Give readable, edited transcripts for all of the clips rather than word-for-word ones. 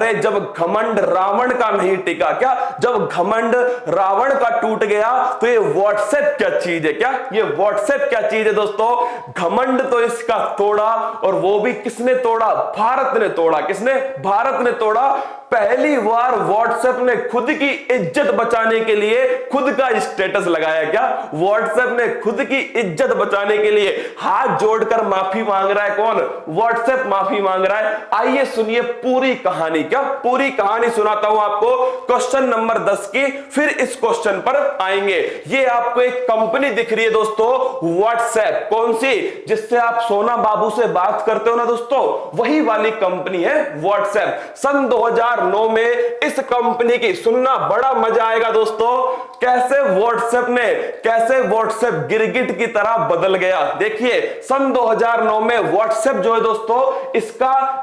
अरे जब घमंड रावण का नहीं टिका, क्या जब घमंड रावण का टूट गया तो ये व्हाट्सएप क्या चीज है, क्या ये व्हाट्सएप क्या चीज है दोस्तों। घमंड तो इसका तोड़ा, और वो भी किसने तोड़ा, भारत ने तोड़ा। किसने, भारत ने तोड़ा। पहली बार व्हाट्सएप ने खुद की इज्जत बचाने के लिए खुद का स्टेटस लगाया। क्या व्हाट्सएप ने खुद की इज्जत बचाने के लिए हाथ जोड़कर माफी मांग रहा है। कौन, व्हाट्सएप माफी मांग रहा है। आइए सुनिए पूरी कहानी, क्या पूरी कहानी सुनाता हूं आपको क्वेश्चन नंबर 10 की, फिर इस क्वेश्चन पर आएंगे। ये आपको एक कंपनी दिख रही है दोस्तों, व्हाट्सएप। कौन सी, जिससे आप सोना बाबू से बात करते हो ना दोस्तों, वही वाली कंपनी है व्हाट्सएप। सन 2009 में इस कंपनी की, सुनना बड़ा मजा आएगा दोस्तों, कैसे व्हाट्सएप गिरगिट की तरह बदल गया। देखिए सन 2009 में व्हाट्सएप जो है दोस्तों,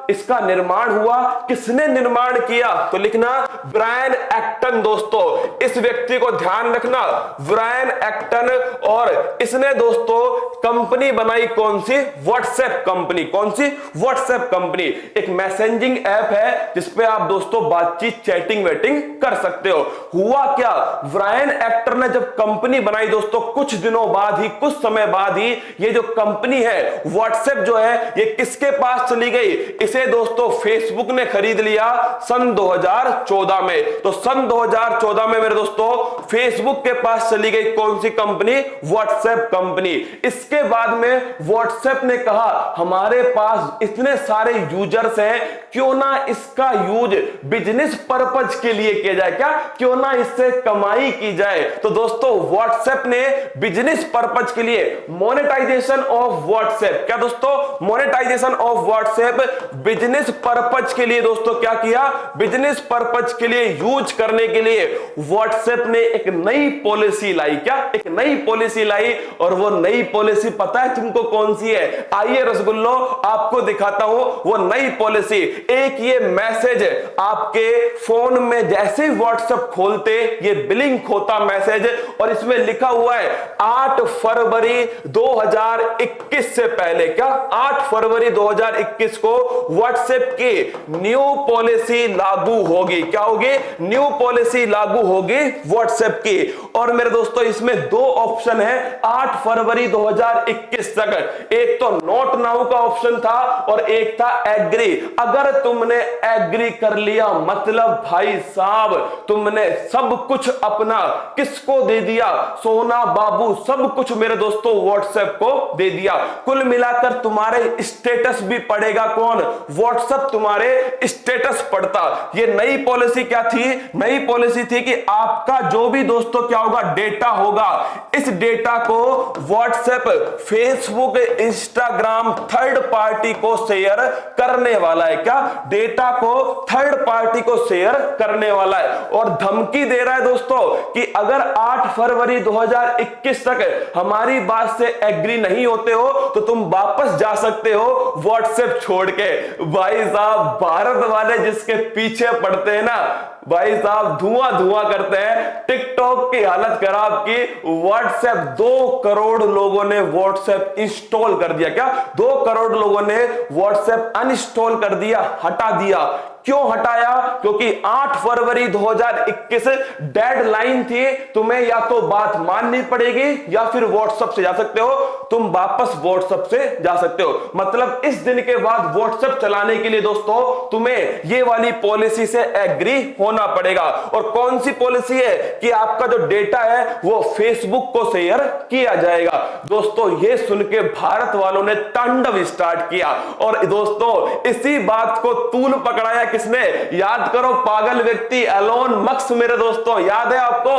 इसका निर्माण हुआ। किसने निर्माण किया, तो लिखना ब्रायन एक्टन दोस्तों। इस व्यक्ति को ध्यान रखना, ब्रायन एक्टन। और इसने दोस्तों कंपनी बनाई कौन सी, व्हाट्सएप कंपनी। कौन सी, व्हाट्सएप कंपनी। एक मैसेजिंग ऐप है जिसपे आप दोस्तों बातचीत, चैटिंग वेटिंग कर सकते हो। हुआ क्या, ब्रायन एक्टर ने जब कंपनी बनाई दोस्तों, कुछ दिनों बाद ही, कुछ समय बाद ही ये जो कंपनी है व्हाट्सएप जो है, ये किसके पास चली गई, इसे दोस्तों फेसबुक ने खरीद लिया सन 2014 में। तो सन 2014 में मेरे दोस्तों फेसबुक के पास चली गई कौन सी कंपनी, व्हाट्सएप कंपनी। इसके बाद में व्हाट्सएप ने कहा हमारे पास इतने सारे यूजर्स हैं, क्यों ना इसका यूज बिजनेस पर्पज के लिए किया जाए। क्या, क्यों ना इससे कमाई की जाए। तो दोस्तों व्हाट्सएप ने बिजनेस पर्पज के लिए मोनेटाइजेशन ऑफ व्हाट्सएप, क्या दोस्तों, monetization of WhatsApp business purpose के लिए दोस्तों क्या किया, बिजनेस पर्पज के लिए यूज करने के लिए व्हाट्सएप ने एक नई पॉलिसी लाई। क्या, एक नई पॉलिसी लाई। और वो नई पॉलिसी पता है तुमको कौन सी है, आइए रसगुल्लो आपको दिखाता हूं वो नई पॉलिसी। एक ये मैसेज आपके फोन में जैसे ही व्हाट्सएप खोलते ये ब्लिंक होता मैसेज, और इसमें लिखा हुआ है 8 फरवरी 2021 से पहले, क्या 8 फरवरी 2021 को व्हाट्सएप की न्यू पॉलिसी लागू होगी। क्या होगी, न्यू पॉलिसी लागू होगी व्हाट्सएप की। और मेरे दोस्तों इसमें दो ऑप्शन है 8 फरवरी 2021 तक। एक तो नोट नाउ का ऑप्शन था और एक था एग्री। अगर तुमने एग्री कर लिया मतलब भाई साहब तुमने सब कुछ अपना किसको दे दिया, सोना बाबू सब कुछ मेरे दोस्तों व्हाट्सएप को दे दिया। कुल मिलाकर तुम्हारे स्टेटस भी पड़ेगा कौन, व्हाट्सएप तुम्हारे स्टेटस पड़ता। ये नई पॉलिसी क्या थी, नई पॉलिसी थी कि आपका जो भी दोस्तों क्या होगा, डेटा होगा, इस डेटा को WhatsApp, Facebook, Instagram third party को शेयर करने वाला है। क्या, डेटा को थर्ड पार्टी को शेयर करने वाला है। और धमकी दे रहा है दोस्तों कि अगर 8 फरवरी 2021 तक हमारी बात से एग्री नहीं होते हो तो तुम वापस जा सकते हो व्हाट्सएप छोड़ के। भाई साहब भारत वाले जिसके पीछे पड़ते हैं ना भाई साहब, धुआं धुआं करते हैं। टिकटॉक की हालत खराब की, व्हाट्सएप 2 करोड़ लोगों ने व्हाट्सएप इंस्टॉल कर दिया। क्या, 2 करोड़ लोगों ने व्हाट्सएप अनइंस्टॉल कर दिया, हटा दिया। क्यों हटाया, क्योंकि 8 फरवरी 2021 डेडलाइन थी। तुम्हें या तो बात माननी पड़ेगी या फिर व्हाट्सएप से जा सकते हो, तुम वापस व्हाट्सएप से जा सकते हो। मतलब इस दिन के बाद व्हाट्सएप चलाने के लिए दोस्तों तुम्हें ये वाली पॉलिसी से एग्री होना पड़ेगा। और कौन सी पॉलिसी है कि आपका जो डेटा है वो फेसबुक को शेयर किया जाएगा। दोस्तों ये सुन के भारत वालों ने तांडव स्टार्ट किया। और दोस्तों इसी बात को तूल पकड़ाया किसने, याद करो पागल व्यक्ति एलोन मस्क। मेरे दोस्तों याद है आपको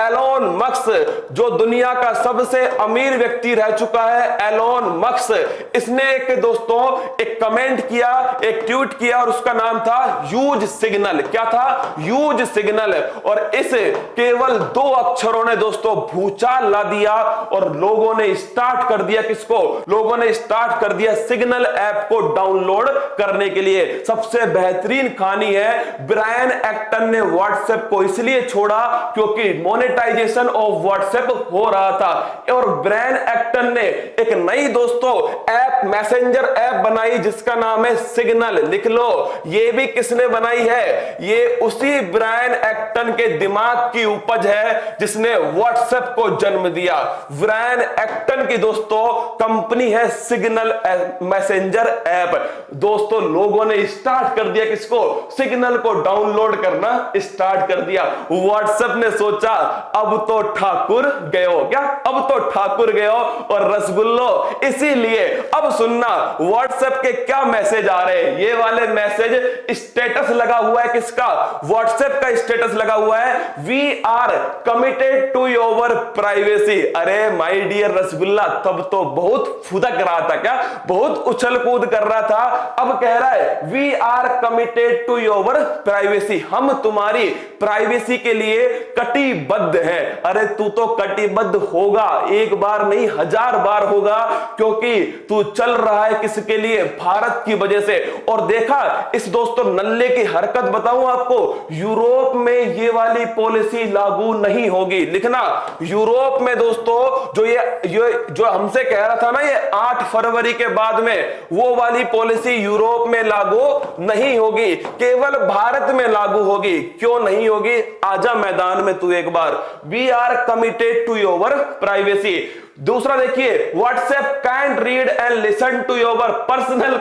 एलोन मस्क, जो दुनिया का सबसे अमीर व्यक्ति रह चुका है एलोन मस्क। इसने एक दोस्तों एक कमेंट किया, एक ट्वीट किया और उसका नाम था यूज सिग्नल। क्या था, यूज सिग्नल। और इस केवल 2 अक्षरों ने दोस्तों भूचाल ला दिया और लोगों ने स्टार्ट कर दिया किसको, लोगों ने स्टार्ट कर दिया सिग्नल ऐप को डाउनलोड करने के लिए। सबसे बेहतरीन कहानी है ब्रायन एक्टन ने व्हाट्सएप को इसलिए छोड़ा क्योंकि मोनेटाइजेशन ऑफ व्हाट्सएप हो रहा था। और ब्रायन एक्टन ने एक नई दोस्तों ऐप, मैसेंजर ऐप बनाई जिसका नाम है सिग्नल। लिख लो, ये भी किसने बनाई है? ये उसी ब्रायन एक्टन के दिमाग की उपज है जिसने व्हाट्सएप को जन्म दिया। ब्रायन एक्टन की दोस्तों कंपनी है सिग्नल मैसेंजर ऐप। दोस्तों लोगों ने स्टार्ट कर दिया किसको? सिग्नल को डाउनलोड करना स्टार्ट कर दिया। व्हाट्सएप ने सोचा अब तो ठाकुर गयो। क्या? अब तो ठाकुर गयो और रसगुल्लो। इसीलिए अब सुनना व्हाट्सएप के क्या मैसेज आ रहे हैं। ये वाले मैसेज स्टेटस लगा हुआ है किसका? व्हाट्सएप का स्टेटस लगा हुआ है, we are committed to your privacy. अरे माय डियर रसगुल्ला, तब तो बहुत फुदक रहा था, क्या बहुत उछल कूद कर रहा था। अब कह रहा है we are committed to your privacy, हम तुम्हारी प्राइवेसी के लिए कटिबद्ध हैं। अरे तू तो कटिबद्ध होगा, एक बार नहीं 1000 बार होगा, क्योंकि तू चल रहा है किसके लिए? भारत की वजह से। और देखा इस दोस्तों नल्ले की हरकत बताऊं आपको, यूरोप में ये वाली पॉलिसी लागू नहीं होगी। लिखना, यूरोप में दोस्तों ये जो हमसे कह रहा था ना ये 8 फरवरी के बाद में, वो वाली पॉलिसी यूरोप में लागू नहीं होगी, केवल भारत में लागू होगी। क्यों नहीं होगी? आजा मैदान में तू एक बार। We are committed to your privacy. दूसरा देखिए, WhatsApp can't read and listen to your personal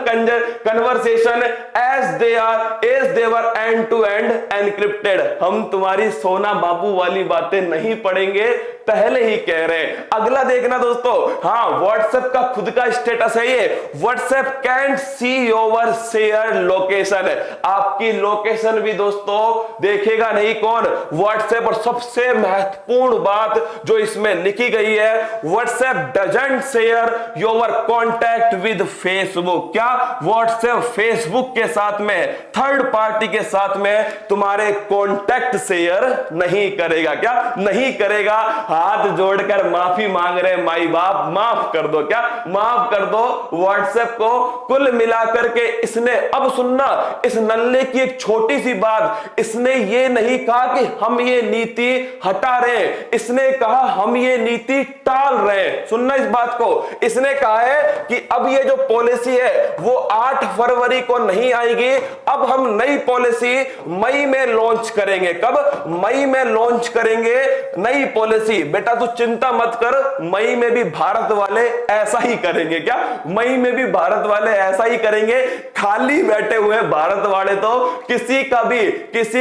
conversation as they're end to end encrypted. हम तुम्हारी सोना बाबू वाली बातें नहीं पढ़ेंगे, पहले ही कह रहे हैं। अगला देखना दोस्तों, हाँ व्हाट्सएप का खुद का स्टेटस है ये, WhatsApp cantt see your share location. आपकी लोकेशन भी दोस्तों देखेगा नहीं कौन? व्हाट्सएप। और सबसे महत्वपूर्ण बात जो इसमें लिखी गई है, WhatsApp doesn't share your contact with Facebook. क्या? व्हाट्सएप फेसबुक के साथ में, थर्ड पार्टी के साथ में तुम्हारे कॉन्टैक्ट शेयर नहीं करेगा। क्या नहीं करेगा? हाथ जोड़कर माफी मांग रहे माई बाप, माफ कर दो। क्या माफ कर दो व्हाट्सएप को। कुल मिलाकर के इसने, अब सुनना इस नल्ले की एक छोटी सी बात, इसने ये नहीं कहा कि हम ये नीति हटा रहे, इसने कहा हम ये नीति टाल रहे हैं। सुनना इस बात को, इसने कहा है कि अब ये जो पॉलिसी है वो 8 फरवरी को नहीं आएगी, अब हम नई पॉलिसी मई में लॉन्च करेंगे। कब? मई में लॉन्च करेंगे नई पॉलिसी। बेटा तू चिंता मत कर, मई में भी भारत वाले ऐसा ही करेंगे। क्या? मई में भी भारत वाले ऐसा ही करेंगे। खाली बैठे हुए भारत वाले तो किसी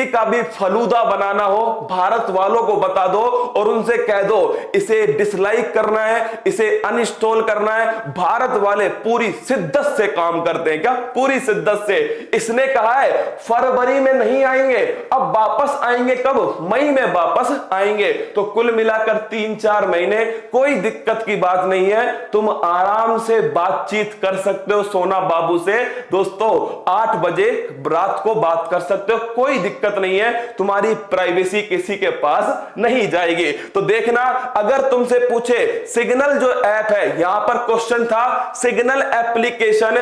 का भी फलूदा बनाना हो भारत वालों को बता दो और उनसे कह दो इसे डिसलाइक करना है, इसे अनइंस्टॉल करना है। भारत वाले पूरी शिद्दत से काम करते हैं। क्या? पूरी शिद्दत से। इसने कहा है फरवरी में नहीं आएंगे, अब वापस आएंगे कब? मई में वापस आएंगे। तो कुल मिलाकर 3-4 महीने, कोई दिक्कत की बात नहीं है। तुम आराम से बातचीत कर सकते हो सोना बाबू से। दोस्तों 8 बजे रात को बात कर सकते हो, कोई दिक्कत नहीं है। तुम्हारी प्राइवेसी किसी के पास नहीं जाएगी। तो देखना, अगर तुमसे पूछे सिग्नल जो ऐप है, यहां पर क्वेश्चन था सिग्नल एप्लीकेशन